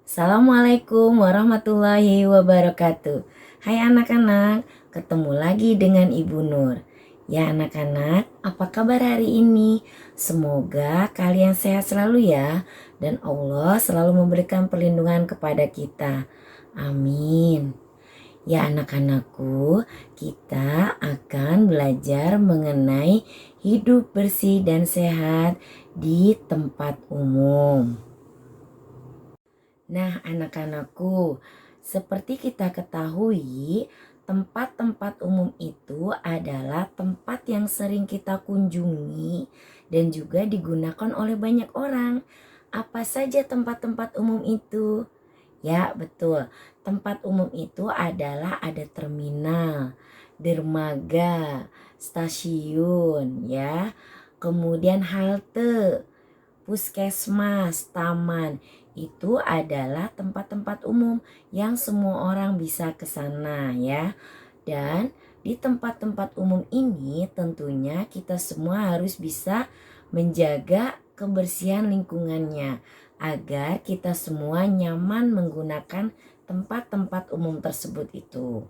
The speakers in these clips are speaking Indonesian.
Assalamualaikum warahmatullahi wabarakatuh. Hai anak-anak, ketemu lagi dengan Ibu Nur. Ya anak-anak, apa kabar hari ini? Semoga kalian sehat selalu ya, dan Allah selalu memberikan perlindungan kepada kita. Amin. Ya anak-anakku, kita akan belajar mengenai hidup bersih dan sehat di tempat umum. Nah, anak-anakku, seperti kita ketahui, tempat-tempat umum itu adalah tempat yang sering kita kunjungi dan juga digunakan oleh banyak orang. Apa saja tempat-tempat umum itu? Ya, betul. Tempat umum itu adalah ada terminal, dermaga, stasiun, ya. Kemudian halte, puskesmas, taman, itu adalah tempat-tempat umum yang semua orang bisa ke sana ya. Dan di tempat-tempat umum ini tentunya kita semua harus bisa menjaga kebersihan lingkungannya agar kita semua nyaman menggunakan tempat-tempat umum tersebut itu.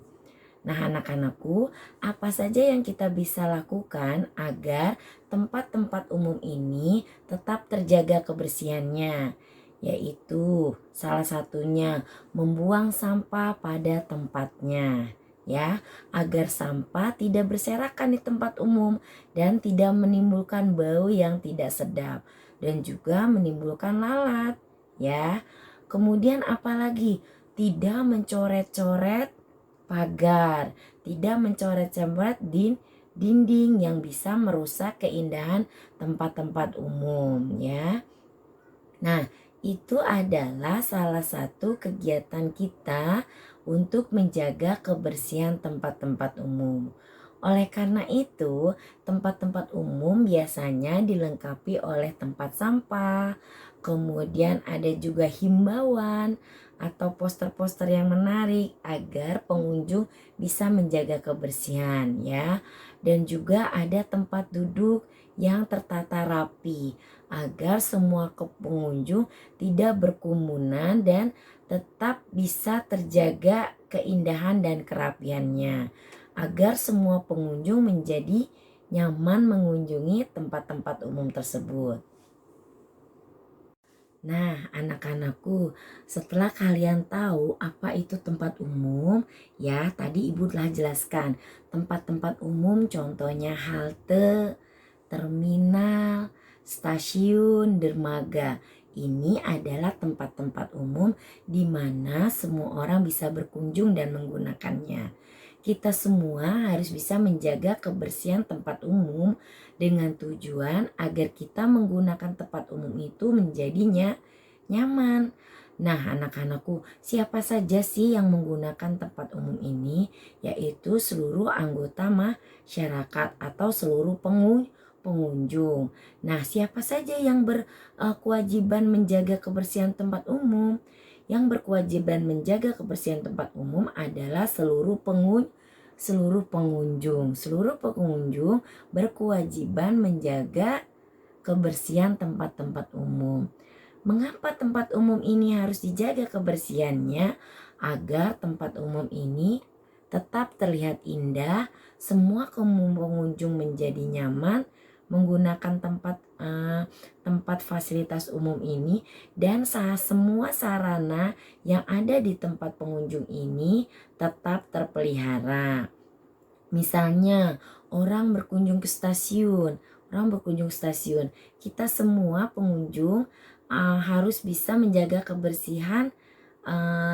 Nah, anak-anakku, apa saja yang kita bisa lakukan agar tempat-tempat umum ini tetap terjaga kebersihannya? Yaitu salah satunya membuang sampah pada tempatnya, ya, agar sampah tidak berserakan di tempat umum dan tidak menimbulkan bau yang tidak sedap dan juga menimbulkan lalat, ya. Kemudian apalagi? Tidak mencoret-coret pagar, tidak mencoret-coret dinding yang bisa merusak keindahan tempat-tempat umum ya. Nah, itu adalah salah satu kegiatan kita untuk menjaga kebersihan tempat-tempat umum. Oleh karena itu, tempat-tempat umum biasanya dilengkapi oleh tempat sampah, kemudian ada juga himbauan atau poster-poster yang menarik agar pengunjung bisa menjaga kebersihan ya. Dan juga ada tempat duduk yang tertata rapi agar semua pengunjung tidak berkerumunan dan tetap bisa terjaga keindahan dan kerapiannya agar semua pengunjung menjadi nyaman mengunjungi tempat-tempat umum tersebut. Nah, anak-anakku, setelah kalian tahu apa itu tempat umum, ya tadi Ibu telah jelaskan. Tempat-tempat umum contohnya halte, terminal, stasiun, dermaga. Ini adalah tempat-tempat umum di mana semua orang bisa berkunjung dan menggunakannya. Kita semua harus bisa menjaga kebersihan tempat umum dengan tujuan agar kita menggunakan tempat umum itu menjadinya nyaman. Nah, anak-anakku, siapa saja sih yang menggunakan tempat umum ini? Yaitu seluruh anggota masyarakat atau seluruh pengunjung. Nah, siapa saja yang berkewajiban menjaga kebersihan tempat umum? Yang berkewajiban menjaga kebersihan tempat umum adalah seluruh pengunjung. Seluruh pengunjung berkewajiban menjaga kebersihan tempat-tempat umum. Mengapa tempat umum ini harus dijaga kebersihannya? Agar tempat umum ini tetap terlihat indah, semua pengunjung menjadi nyaman menggunakan tempat fasilitas umum ini, dan semua sarana yang ada di tempat pengunjung ini tetap terpelihara. Misalnya orang berkunjung ke stasiun, kita semua pengunjung harus bisa menjaga kebersihan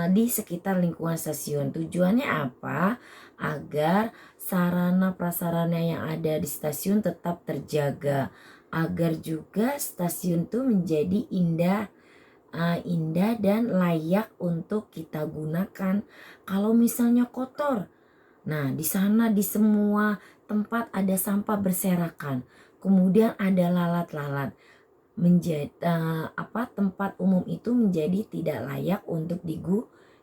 di sekitar lingkungan stasiun. Tujuannya apa? Agar sarana prasarana yang ada di stasiun tetap terjaga, agar juga stasiun itu menjadi indah dan layak untuk kita gunakan. Kalau misalnya kotor, nah di sana di semua tempat ada sampah berserakan, kemudian ada lalat-lalat, menjadi tempat umum itu menjadi tidak layak untuk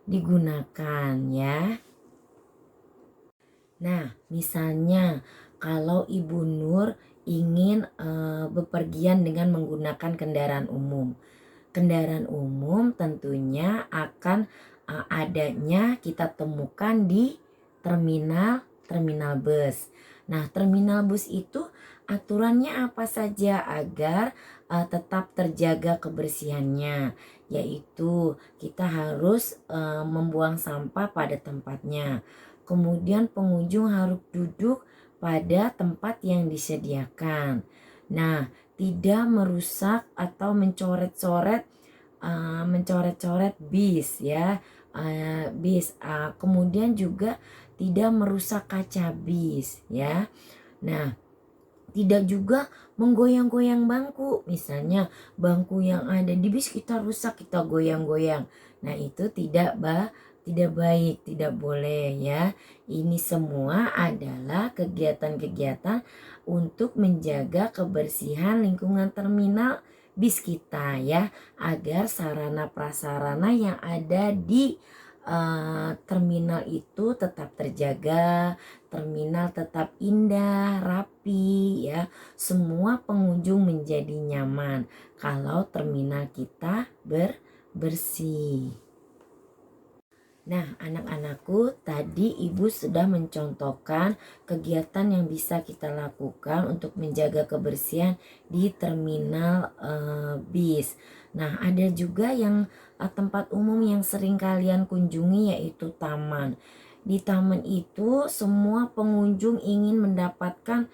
digunakan ya. Nah, misalnya kalau Ibu Nur ingin bepergian dengan menggunakan kendaraan umum. Kendaraan umum tentunya akan adanya kita temukan di terminal bus. Nah, terminal bus itu aturannya apa saja agar tetap terjaga kebersihannya, yaitu kita harus membuang sampah pada tempatnya. Kemudian pengunjung harus duduk pada tempat yang disediakan. Nah, tidak merusak atau mencoret-coret bis ya, bis. Kemudian juga tidak merusak kaca bis ya. Nah, tidak juga menggoyang-goyang bangku. Misalnya bangku yang ada di bis kita rusak, kita goyang-goyang. Nah, itu tidak baik, tidak boleh ya. Ini semua adalah kegiatan-kegiatan untuk menjaga kebersihan lingkungan terminal bis kita ya, agar sarana prasarana yang ada di terminal itu tetap terjaga, terminal tetap indah, rapi ya. Semua pengunjung menjadi nyaman kalau terminal kita bersih. Nah, anak-anakku, tadi Ibu sudah mencontohkan kegiatan yang bisa kita lakukan untuk menjaga kebersihan di terminal bis. Nah, ada juga yang tempat umum yang sering kalian kunjungi, yaitu taman. Di taman itu semua pengunjung ingin mendapatkan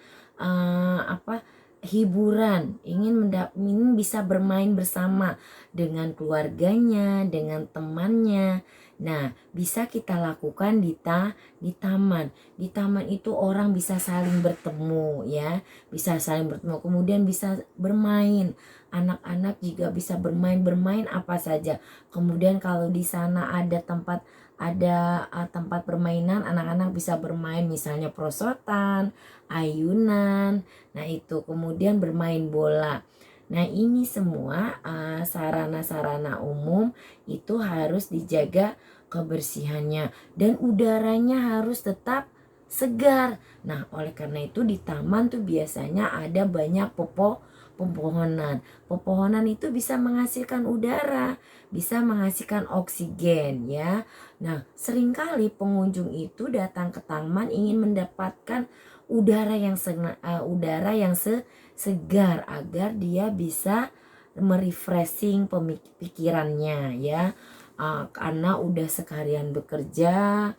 hiburan, ingin bisa bermain bersama dengan keluarganya, dengan temannya. Nah, bisa kita lakukan di taman. Di taman itu orang bisa saling bertemu ya, bisa saling bertemu, kemudian bisa bermain. Anak-anak juga bisa bermain apa saja. Kemudian kalau di sana ada tempat permainan, anak-anak bisa bermain misalnya prosotan, ayunan. Nah, itu kemudian bermain bola. Nah, ini semua sarana-sarana umum itu harus dijaga kebersihannya dan udaranya harus tetap segar. Nah, oleh karena itu di taman tuh biasanya ada banyak pepohonan. Pepohonan itu bisa menghasilkan udara, bisa menghasilkan oksigen ya. Nah, seringkali pengunjung itu datang ke taman ingin mendapatkan udara yang segar agar dia bisa merefreshing pikirannya ya. Karena udah sekalian bekerja,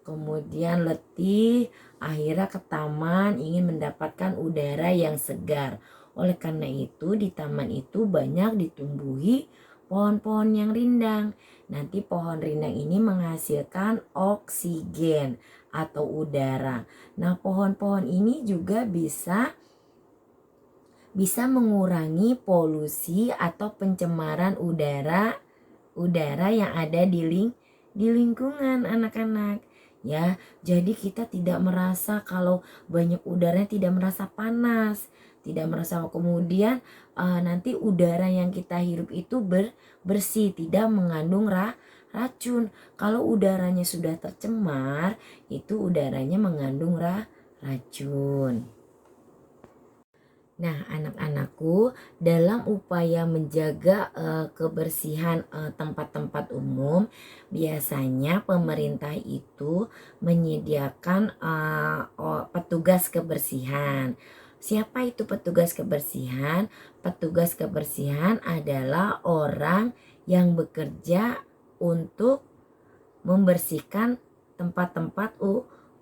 kemudian letih, akhirnya ke taman ingin mendapatkan udara yang segar. Oleh karena itu di taman itu banyak ditumbuhi pohon-pohon yang rindang. Nanti pohon rindang ini menghasilkan oksigen atau udara. Nah, pohon-pohon ini juga bisa mengurangi polusi atau pencemaran udara yang ada di lingkungan anak-anak ya. Jadi kita tidak merasa kalau banyak udaranya, tidak merasa panas, tidak merasa, kemudian nanti udara yang kita hirup itu bersih, tidak mengandung racun. Kalau udaranya sudah tercemar, itu udaranya mengandung racun. Nah, anak-anakku, dalam upaya menjaga kebersihan tempat-tempat umum, biasanya pemerintah itu menyediakan petugas kebersihan. Siapa itu petugas kebersihan? Petugas kebersihan adalah orang yang bekerja untuk membersihkan tempat-tempat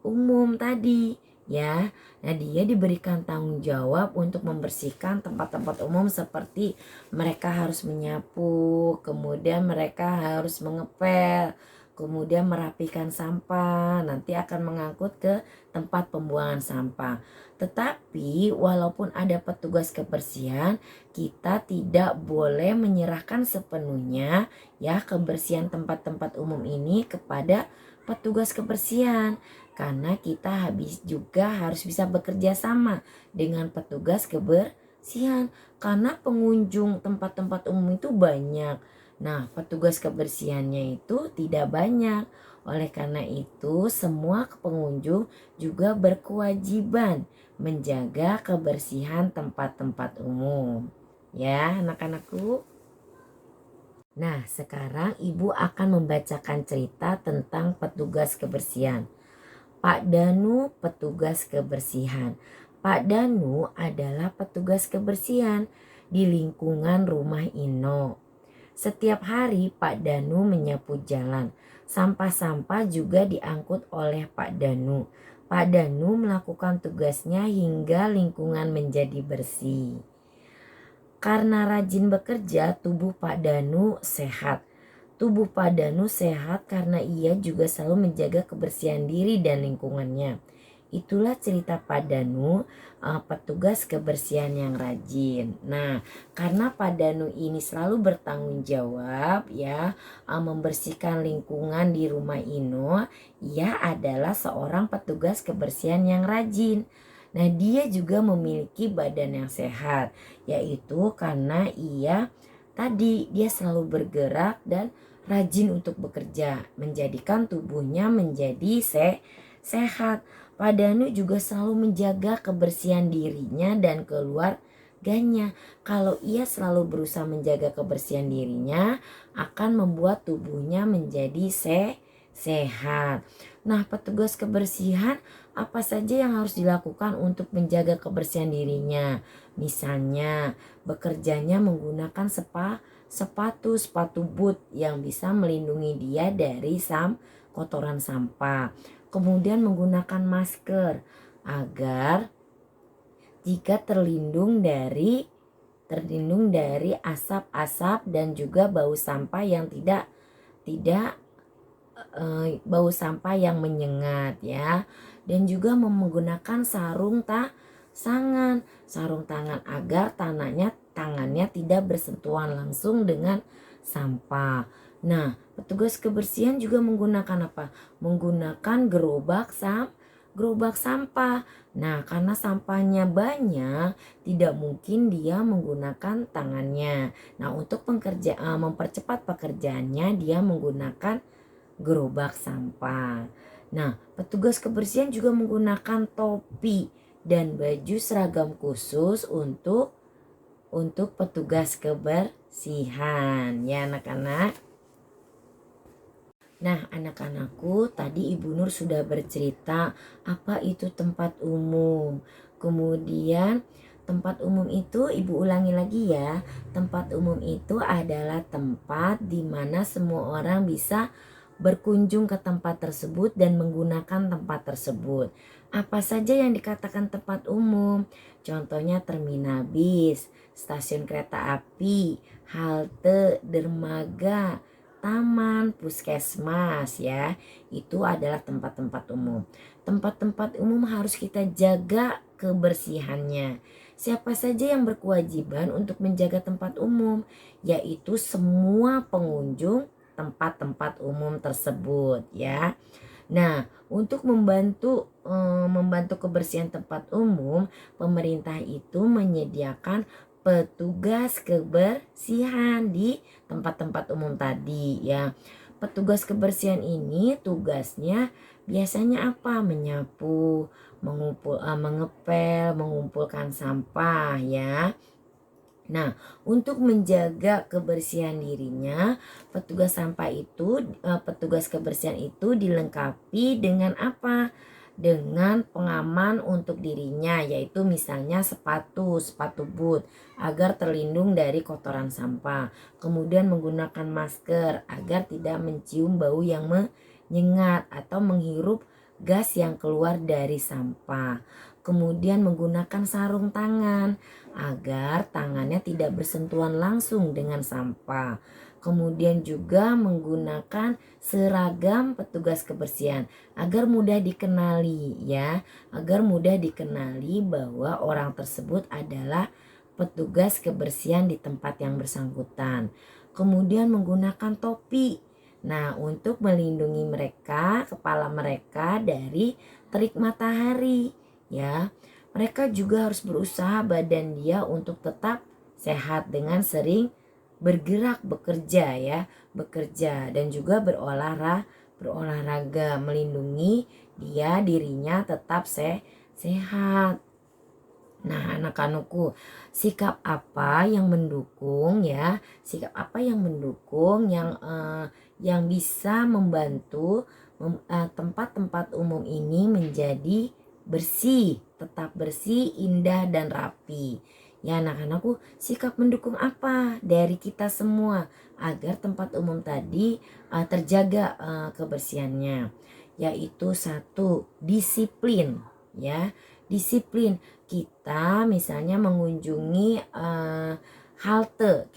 umum tadi ya. Nah, dia diberikan tanggung jawab untuk membersihkan tempat-tempat umum, seperti mereka harus menyapu, kemudian mereka harus mengepel, kemudian merapikan sampah, nanti akan mengangkut ke tempat pembuangan sampah. Tetapi walaupun ada petugas kebersihan, kita tidak boleh menyerahkan sepenuhnya ya kebersihan tempat-tempat umum ini kepada petugas kebersihan, karena kita harus bisa bekerja sama dengan petugas kebersihan, karena pengunjung tempat-tempat umum itu banyak. Nah, petugas kebersihannya itu tidak banyak. Oleh karena itu, semua pengunjung juga berkewajiban menjaga kebersihan tempat-tempat umum. Ya, anak-anakku. Nah, sekarang Ibu akan membacakan cerita tentang petugas kebersihan. Pak Danu, petugas kebersihan. Pak Danu adalah petugas kebersihan di lingkungan rumah Ino. Setiap hari Pak Danu menyapu jalan. Sampah-sampah juga diangkut oleh Pak Danu. Pak Danu melakukan tugasnya hingga lingkungan menjadi bersih. Karena rajin bekerja, tubuh Pak Danu sehat. Tubuh Pak Danu sehat karena ia juga selalu menjaga kebersihan diri dan lingkungannya. Itulah cerita Pak Danu, petugas kebersihan yang rajin. Nah, karena Pak Danu ini selalu bertanggung jawab ya, membersihkan lingkungan di rumah Ino, ia adalah seorang petugas kebersihan yang rajin. Nah, dia juga memiliki badan yang sehat, yaitu karena dia selalu bergerak dan rajin untuk bekerja, menjadikan tubuhnya menjadi sehat. Pak Danu juga selalu menjaga kebersihan dirinya dan keluarganya. Kalau ia selalu berusaha menjaga kebersihan dirinya, akan membuat tubuhnya menjadi sehat. Nah, petugas kebersihan apa saja yang harus dilakukan untuk menjaga kebersihan dirinya? Misalnya, bekerjanya menggunakan sepatu boot yang bisa melindungi dia dari kotoran sampah. Kemudian menggunakan masker agar jika terlindung dari asap-asap dan juga bau sampah yang tidak bau sampah yang menyengat ya. Dan juga menggunakan sarung tangan agar tangannya tidak bersentuhan langsung dengan sampah. Nah, petugas kebersihan juga menggunakan apa? Menggunakan gerobak sampah. Nah, karena sampahnya banyak, tidak mungkin dia menggunakan tangannya. Nah, untuk mempercepat pekerjaannya, dia menggunakan gerobak sampah. Nah, petugas kebersihan juga menggunakan topi dan baju seragam khusus untuk petugas kebersihan ya anak-anak. Nah, anak-anakku, tadi Ibu Nur sudah bercerita apa itu tempat umum. Kemudian tempat umum itu Ibu ulangi lagi ya. Tempat umum itu adalah tempat di mana semua orang bisa berkunjung ke tempat tersebut dan menggunakan tempat tersebut. Apa saja yang dikatakan tempat umum? Contohnya terminal bis, stasiun kereta api, halte, dermaga, taman, puskesmas ya. Itu adalah tempat-tempat umum. Tempat-tempat umum harus kita jaga kebersihannya. Siapa saja yang berkewajiban untuk menjaga tempat umum? Yaitu semua pengunjung tempat-tempat umum tersebut ya. Nah, untuk membantu kebersihan tempat umum, pemerintah itu menyediakan petugas kebersihan di tempat-tempat umum tadi ya. Petugas kebersihan ini tugasnya biasanya apa? Menyapu, mengepel, mengumpulkan sampah ya. Nah, untuk menjaga kebersihan dirinya, petugas kebersihan itu dilengkapi dengan apa? Dengan pengaman untuk dirinya, yaitu misalnya sepatu boot agar terlindung dari kotoran sampah. Kemudian menggunakan masker agar tidak mencium bau yang menyengat atau menghirup gas yang keluar dari sampah. Kemudian menggunakan sarung tangan agar tangannya tidak bersentuhan langsung dengan sampah. Kemudian juga menggunakan seragam petugas kebersihan agar mudah dikenali ya, agar mudah dikenali bahwa orang tersebut adalah petugas kebersihan di tempat yang bersangkutan. Kemudian menggunakan topi. Nah, untuk melindungi kepala mereka dari terik matahari ya. Mereka juga harus berusaha badan dia untuk tetap sehat dengan sering bekerja dan juga berolahraga berolahraga, melindungi dirinya tetap sehat. Nah, anak-anakku, sikap apa yang mendukung ya? Sikap apa yang mendukung yang bisa membantu tempat-tempat umum ini menjadi bersih, tetap bersih, indah dan rapi. Ya, anak-anakku, sikap mendukung apa dari kita semua agar tempat umum tadi terjaga kebersihannya? Yaitu satu, disiplin ya. Disiplin kita misalnya mengunjungi halte.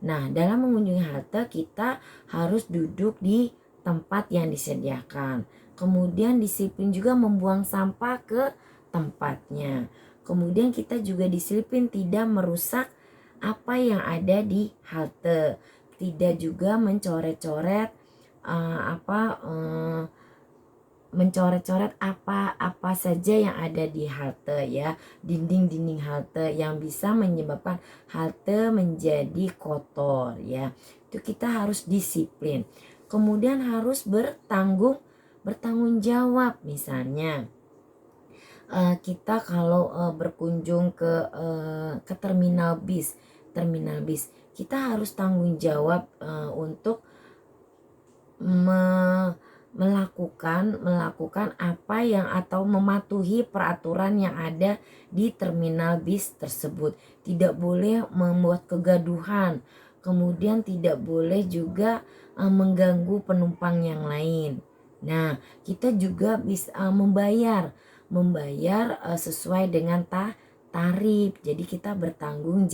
Nah, dalam mengunjungi halte kita harus duduk di tempat yang disediakan. Kemudian disiplin juga membuang sampah ke tempatnya. Kemudian kita juga disiplin tidak merusak apa yang ada di halte. Tidak juga mencoret-coret mencoret-coret apa saja yang ada di halte ya, dinding-dinding halte yang bisa menyebabkan halte menjadi kotor ya. Itu kita harus disiplin. Kemudian harus bertanggung jawab. Misalnya kita kalau berkunjung ke terminal bis, kita harus tanggung jawab untuk melakukan apa yang atau mematuhi peraturan yang ada di terminal bis tersebut. Tidak boleh membuat kegaduhan, kemudian tidak boleh juga mengganggu penumpang yang lain. Nah, kita juga bisa membayar sesuai dengan tarif. Jadi kita bertanggung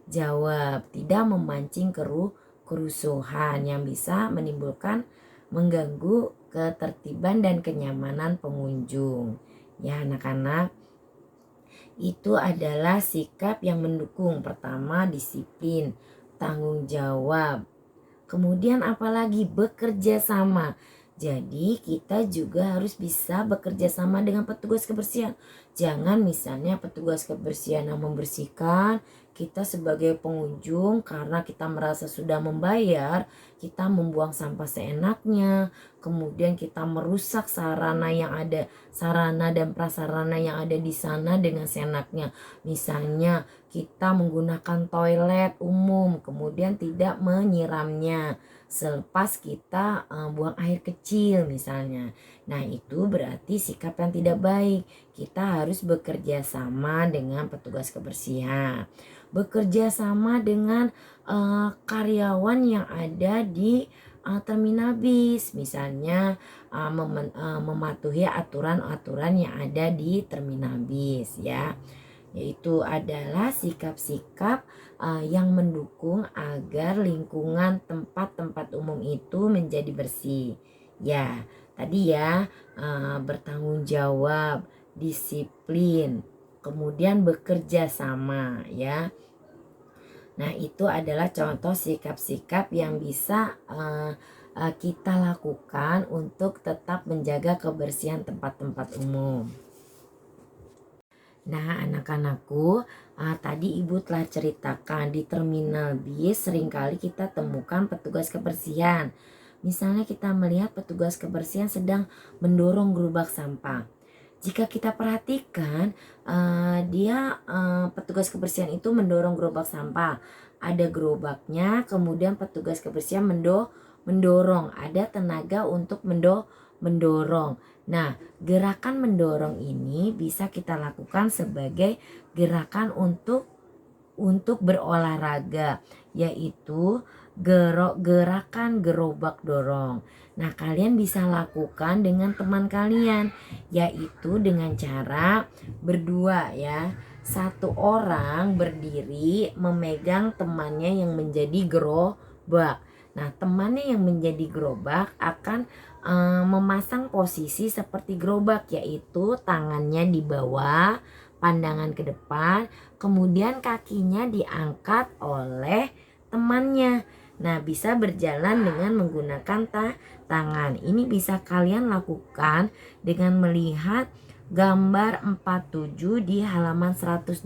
jawab, tidak memancing kerusuhan yang bisa mengganggu ketertiban dan kenyamanan pengunjung. Ya anak-anak, itu adalah sikap yang mendukung. Pertama, disiplin, tanggung jawab. Kemudian apalagi bekerja sama. Jadi kita juga harus bisa bekerja sama dengan petugas kebersihan. Jangan misalnya petugas kebersihan yang membersihkan, kita sebagai pengunjung karena kita merasa sudah membayar, kita membuang sampah seenaknya, kemudian kita merusak sarana dan prasarana yang ada di sana dengan seenaknya. Misalnya kita menggunakan toilet umum, kemudian tidak menyiramnya selepas kita buang air kecil misalnya. Nah, itu berarti sikap yang tidak baik. Kita harus bekerja sama dengan petugas kebersihan, bekerja sama dengan karyawan yang ada di terminal bis, misalnya mematuhi aturan-aturan yang ada di terminal bis ya. Yaitu adalah sikap-sikap yang mendukung agar lingkungan tempat-tempat umum itu menjadi bersih. Ya, tadi ya bertanggung jawab, disiplin, kemudian bekerja sama ya. Nah, itu adalah contoh sikap-sikap yang bisa kita lakukan untuk tetap menjaga kebersihan tempat-tempat umum. Nah, anak-anakku, tadi Ibu telah ceritakan di terminal bis seringkali kita temukan petugas kebersihan. Misalnya kita melihat petugas kebersihan sedang mendorong gerobak sampah. Jika kita perhatikan, petugas kebersihan itu mendorong gerobak sampah. Ada gerobaknya, kemudian petugas kebersihan mendorong. Ada tenaga untuk mendorong. Nah, gerakan mendorong ini bisa kita lakukan sebagai gerakan untuk berolahraga, yaitu gerakan gerobak dorong. Nah, kalian bisa lakukan dengan teman kalian, yaitu dengan cara berdua ya. Satu orang berdiri memegang temannya yang menjadi gerobak. Nah, temannya yang menjadi gerobak akan memasang posisi seperti gerobak, yaitu tangannya di bawah, pandangan ke depan, kemudian kakinya diangkat oleh temannya. Nah, bisa berjalan dengan menggunakan tangan. Ini bisa kalian lakukan dengan melihat gambar 47 di halaman 128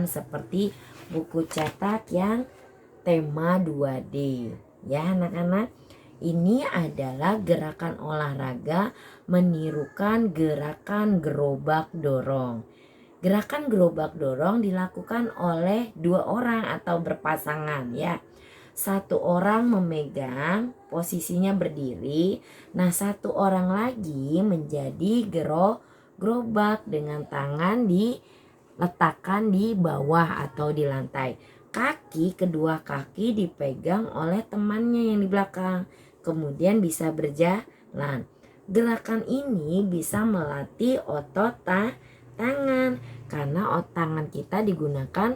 seperti buku cetak yang tema 2D. Ya anak-anak, Ini adalah gerakan olahraga menirukan gerakan gerobak dorong. Gerakan gerobak dorong dilakukan oleh 2 orang atau berpasangan ya. 1 orang memegang posisinya berdiri. Nah 1 orang lagi menjadi gerobak dengan tangan diletakkan di bawah atau di lantai. Kedua kaki dipegang oleh temannya yang di belakang. Kemudian bisa berjalan. Gerakan ini bisa melatih otot tangan karena tangan kita digunakan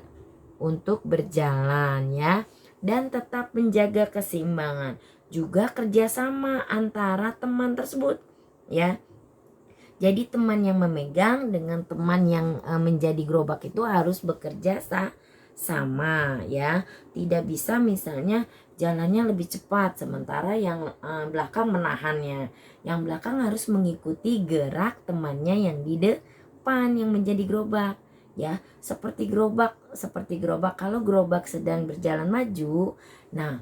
untuk berjalan ya, dan tetap menjaga keseimbangan, juga kerjasama antara teman tersebut ya. Jadi teman yang memegang dengan teman yang menjadi gerobak itu harus bekerja sama ya. Tidak bisa misalnya jalannya lebih cepat sementara yang belakang menahannya. Yang belakang harus mengikuti gerak temannya yang di depan yang menjadi gerobak ya. Seperti gerobak kalau gerobak sedang berjalan maju, nah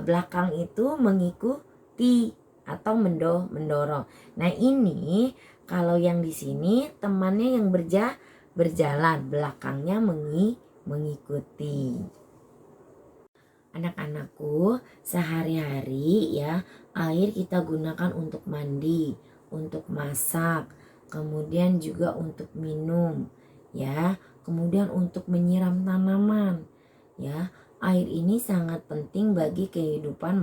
belakang itu mengikuti atau mendorong. Nah ini kalau yang di sini temannya yang berjalan, belakangnya mengikuti. Anak-anakku, sehari-hari ya, air kita gunakan untuk mandi, untuk masak, kemudian juga untuk minum, ya, kemudian untuk menyiram tanaman, ya. Air ini sangat penting bagi kehidupan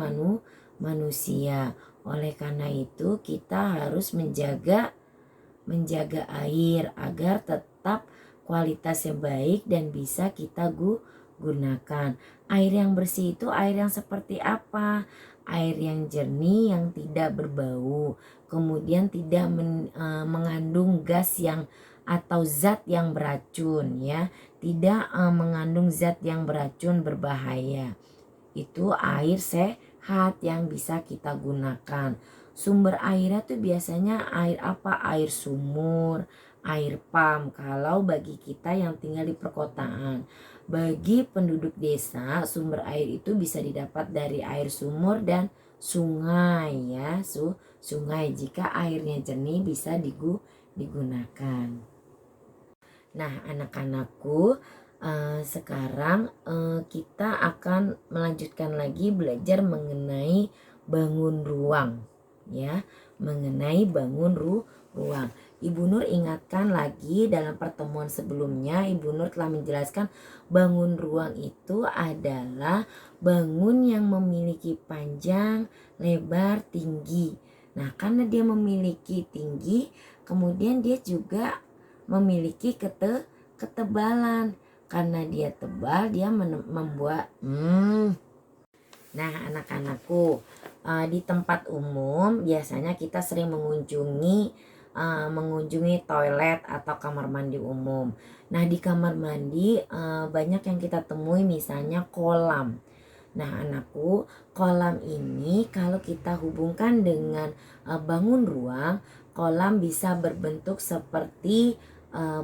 manusia. Oleh karena itu, kita harus menjaga air agar tetap kualitasnya baik dan bisa kita gunakan. Air yang bersih itu air yang seperti apa? Air yang jernih yang tidak berbau, kemudian tidak mengandung gas yang atau zat yang beracun ya, tidak mengandung zat yang beracun berbahaya. Itu air sehat yang bisa kita gunakan. Sumber airnya tuh biasanya air apa? Air sumur, air pam kalau bagi kita yang tinggal di perkotaan. Bagi penduduk desa, sumber air itu bisa didapat dari air sumur dan sungai ya. Sungai jika airnya jernih bisa digunakan. Nah, anak-anakku, sekarang kita akan melanjutkan lagi belajar mengenai bangun ruang ya, mengenai bangun ruang. Ibu Nur ingatkan lagi dalam pertemuan sebelumnya, Ibu Nur telah menjelaskan bangun ruang itu adalah bangun yang memiliki panjang, lebar, tinggi. Nah, karena dia memiliki tinggi, kemudian dia juga memiliki ketebalan. Karena dia tebal, dia membuat Nah, anak-anakku, di tempat umum biasanya kita sering mengunjungi toilet atau kamar mandi umum. Nah, di kamar mandi banyak yang kita temui misalnya kolam. Nah, anakku, kolam ini kalau kita hubungkan dengan bangun ruang, kolam bisa berbentuk seperti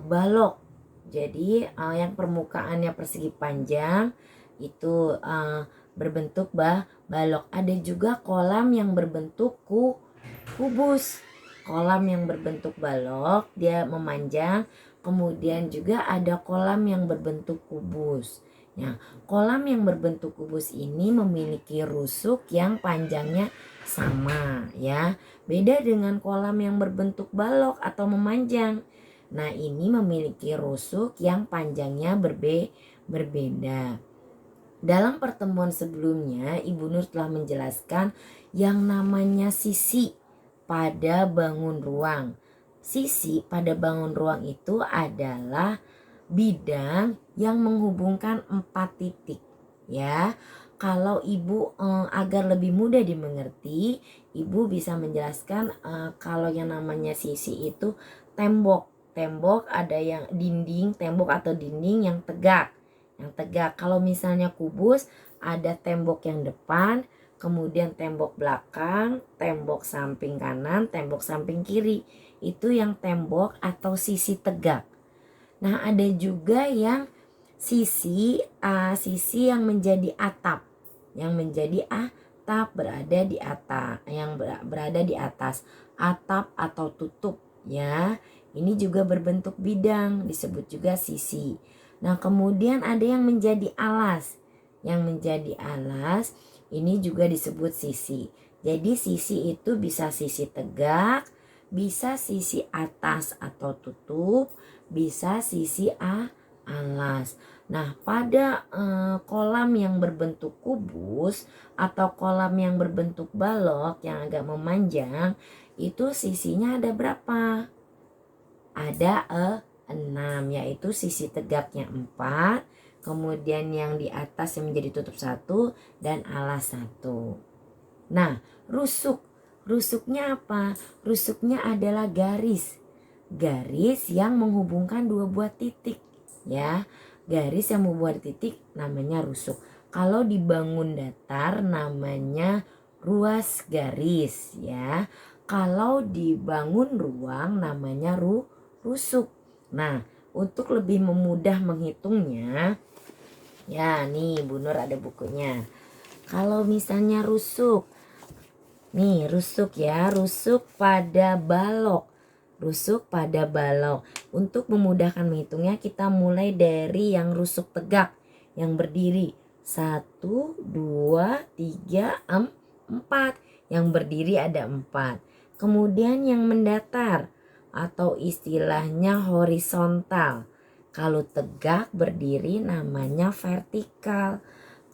balok. Jadi yang permukaannya persegi panjang itu berbentuk balok. Ada juga kolam yang berbentuk kubus. Kolam yang berbentuk balok dia memanjang. Kemudian juga ada kolam yang berbentuk kubus. Nah, kolam yang berbentuk kubus ini memiliki rusuk yang panjangnya sama ya. Beda dengan kolam yang berbentuk balok atau memanjang. Nah, ini memiliki rusuk yang panjangnya berbeda. Dalam pertemuan sebelumnya, Ibu Nur telah menjelaskan yang namanya sisi pada bangun ruang. Sisi pada bangun ruang itu adalah bidang yang menghubungkan 4 titik ya. Kalau Ibu agar lebih mudah dimengerti, Ibu bisa menjelaskan kalau yang namanya sisi itu tembok ada yang tembok atau dinding yang tegak. Kalau misalnya kubus ada tembok yang depan, kemudian tembok belakang, tembok samping kanan, tembok samping kiri. Itu yang tembok atau sisi tegak. Nah, ada juga yang sisi yang menjadi atap. atap berada di atas, berada di atas, atap atau tutup ya. Ini juga berbentuk bidang, disebut juga sisi. Nah, kemudian ada yang menjadi alas. Yang menjadi alas ini juga disebut sisi. Jadi sisi itu bisa sisi tegak, bisa sisi atas atau tutup, bisa sisi alas. Nah, pada kolam yang berbentuk kubus atau kolam yang berbentuk balok yang agak memanjang, itu sisinya ada berapa? Ada 6, yaitu sisi tegaknya 4, kemudian yang di atas yang menjadi tutup 1 dan alas 1. Nah, rusuknya apa? Rusuknya adalah garis yang menghubungkan dua buah titik ya. Garis yang membuat titik namanya rusuk. Kalau dibangun datar namanya ruas garis ya. Kalau dibangun ruang namanya rusuk. Nah, untuk lebih memudah menghitungnya, ya nih Bu Nur ada bukunya. Kalau misalnya rusuk, nih rusuk ya, rusuk pada balok. Rusuk pada balok. Untuk memudahkan menghitungnya kita mulai dari yang rusuk tegak, yang berdiri. 1, 2, 3, 4. Yang berdiri ada 4. Kemudian yang mendatar atau istilahnya horizontal. Kalau tegak berdiri namanya vertikal.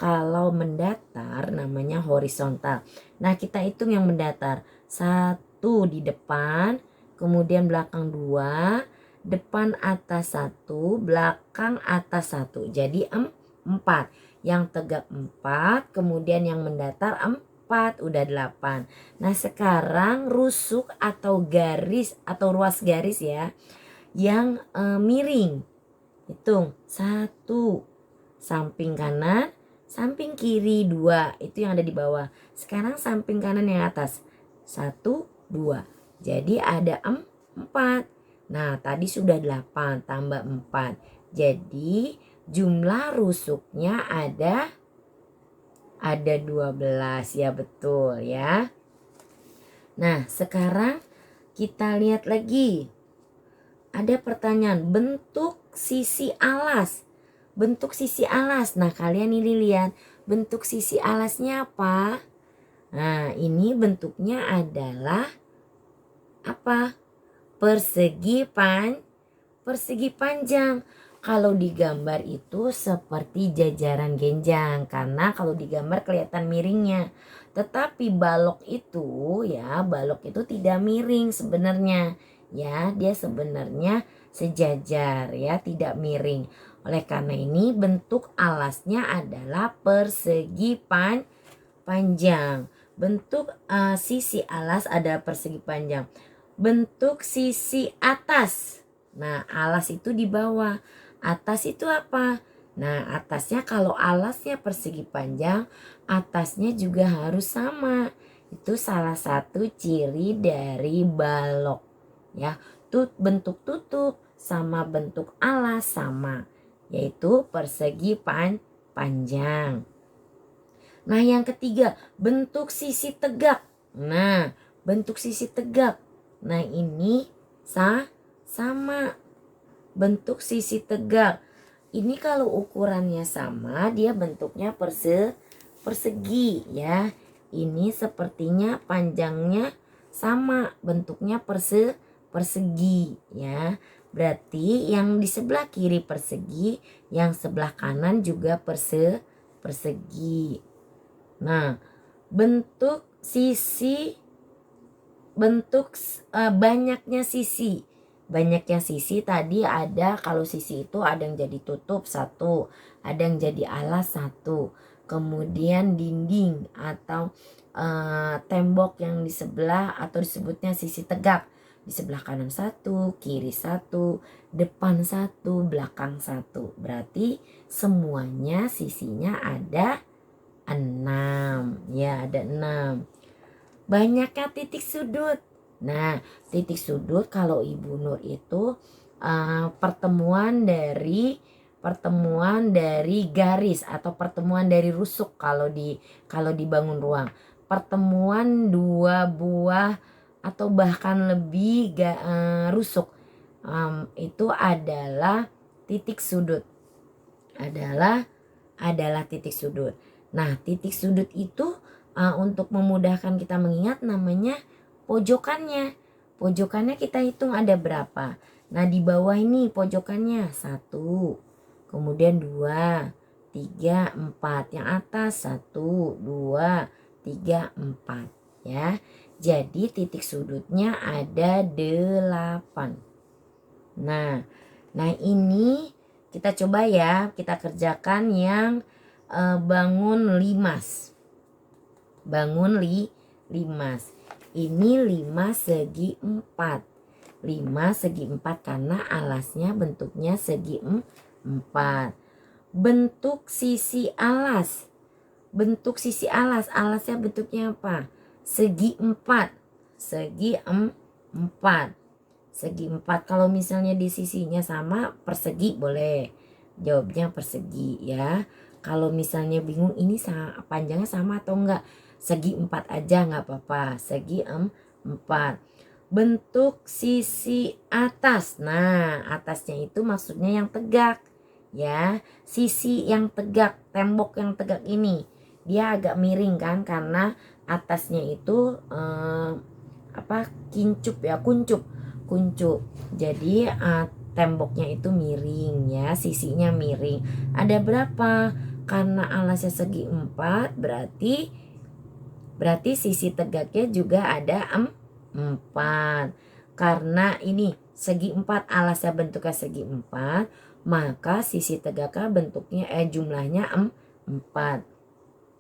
Kalau mendatar namanya horizontal. Nah, kita hitung yang mendatar. 1 di depan, kemudian belakang 2, depan atas 1, belakang atas 1. Jadi 4. Yang tegak 4, kemudian yang mendatar 4, udah 8. Nah, sekarang rusuk atau garis atau ruas garis ya yang miring. Hitung 1, samping kanan, samping kiri 2, itu yang ada di bawah. Sekarang samping kanan yang atas 1, 2. Jadi ada 4. Nah, tadi sudah 8 tambah 4. Jadi jumlah rusuknya ada 12 ya, betul ya. Nah, sekarang kita lihat lagi. Ada pertanyaan, bentuk sisi alas. Bentuk sisi alas. Nah, kalian ini lihat bentuk sisi alasnya apa? Nah, ini bentuknya adalah apa? Persegi panjang. Kalau digambar itu seperti jajaran genjang, karena kalau digambar kelihatan miringnya. Tetapi balok itu tidak miring sebenarnya. Ya, dia sebenarnya sejajar ya, tidak miring. Oleh karena ini bentuk alasnya adalah persegi panjang. Bentuk sisi alas adalah persegi panjang. Bentuk sisi atas. Nah, alas itu di bawah. Atas itu apa? Nah, atasnya kalau alasnya persegi panjang, atasnya juga harus sama. Itu salah satu ciri dari balok. Ya, bentuk tutup sama bentuk alas sama, yaitu persegi panjang. Nah, yang ketiga, bentuk sisi tegak. Nah, bentuk sisi tegak. Nah, ini sama bentuk sisi tegak. Ini kalau ukurannya sama, dia bentuknya persegi ya. Ini sepertinya panjangnya sama, bentuknya persegi ya. Berarti yang di sebelah kiri persegi, yang sebelah kanan juga persegi. Nah, bentuk banyaknya sisi. Banyaknya sisi tadi ada, kalau sisi itu ada yang jadi tutup 1, ada yang jadi alas 1. Kemudian dinding atau tembok yang di sebelah atau disebutnya sisi tegak. Di sebelah kanan 1, kiri 1, depan 1, belakang 1. Berarti semuanya sisinya ada 6. Ya, ada 6. Banyaknya titik sudut. Nah, titik sudut kalau Ibu Nur itu pertemuan dari pertemuan dari garis atau pertemuan dari rusuk kalau di bangun ruang. Pertemuan dua buah atau bahkan lebih rusuk itu adalah titik sudut. Adalah titik sudut. Nah, titik sudut itu untuk memudahkan kita mengingat namanya pojokannya. Pojokannya kita hitung ada berapa. Nah, di bawah ini pojokannya 1, kemudian 2, 3, 4. Yang atas 1, 2, 3, 4 ya. Jadi titik sudutnya ada 8. Nah ini kita coba ya, kita kerjakan yang bangun limas. Limas. Ini 5 segi 4. 5 segi 4 karena alasnya bentuknya segi 4. Bentuk sisi alas. Alasnya bentuknya apa? Segi 4. Segi 4. Kalau misalnya di sisinya sama persegi boleh. Jawabnya persegi ya. Kalau misalnya bingung ini panjangnya sama atau enggak, segi 4 aja nggak apa-apa. Segi 4. Bentuk sisi atas. Nah, atasnya itu maksudnya yang tegak ya. Sisi yang tegak, tembok yang tegak ini dia agak miring kan karena atasnya itu kuncup. Jadi temboknya itu miring ya, sisinya miring. Ada berapa? Karena alasnya segi 4 berarti sisi tegaknya juga ada 4. Karena ini segi 4 alasnya bentuknya segi 4, maka sisi tegaknya bentuknya jumlahnya 4.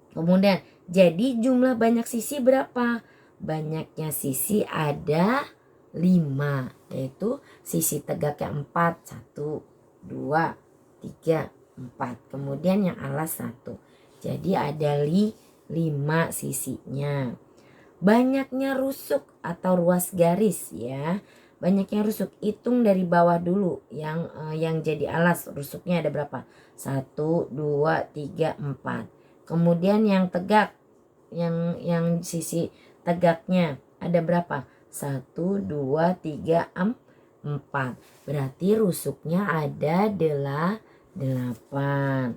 Kemudian jadi jumlah banyak sisi berapa? Banyaknya sisi ada 5, yaitu sisi tegaknya 4, 1, 2, 3, 4. Kemudian yang alas 1. Jadi ada 5 sisinya. Banyaknya rusuk atau ruas garis ya. Banyaknya rusuk, hitung dari bawah dulu yang jadi alas rusuknya ada berapa? 1, 2, 3, 4. Kemudian yang tegak, yang sisi tegaknya ada berapa? 1, 2, 3, 4. Berarti rusuknya ada 8.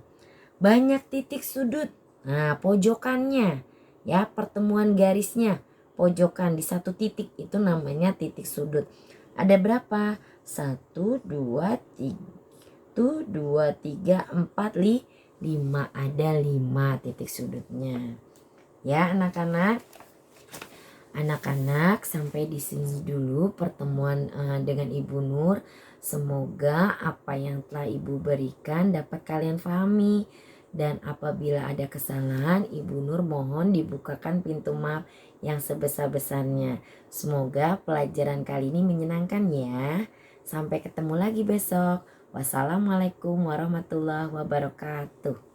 Banyak titik sudut. Nah, pojokannya ya, pertemuan garisnya pojokan di satu titik itu namanya titik sudut. Ada berapa? 1, 2, 3, 4, 5. Ada 5 titik sudutnya. Ya, anak-anak sampai di sini dulu pertemuan dengan Ibu Nur. Semoga apa yang telah Ibu berikan dapat kalian pahami. Dan apabila ada kesalahan, Ibu Nur mohon dibukakan pintu maaf yang sebesar-besarnya. Semoga pelajaran kali ini menyenangkan ya. Sampai ketemu lagi besok. Wassalamualaikum warahmatullahi wabarakatuh.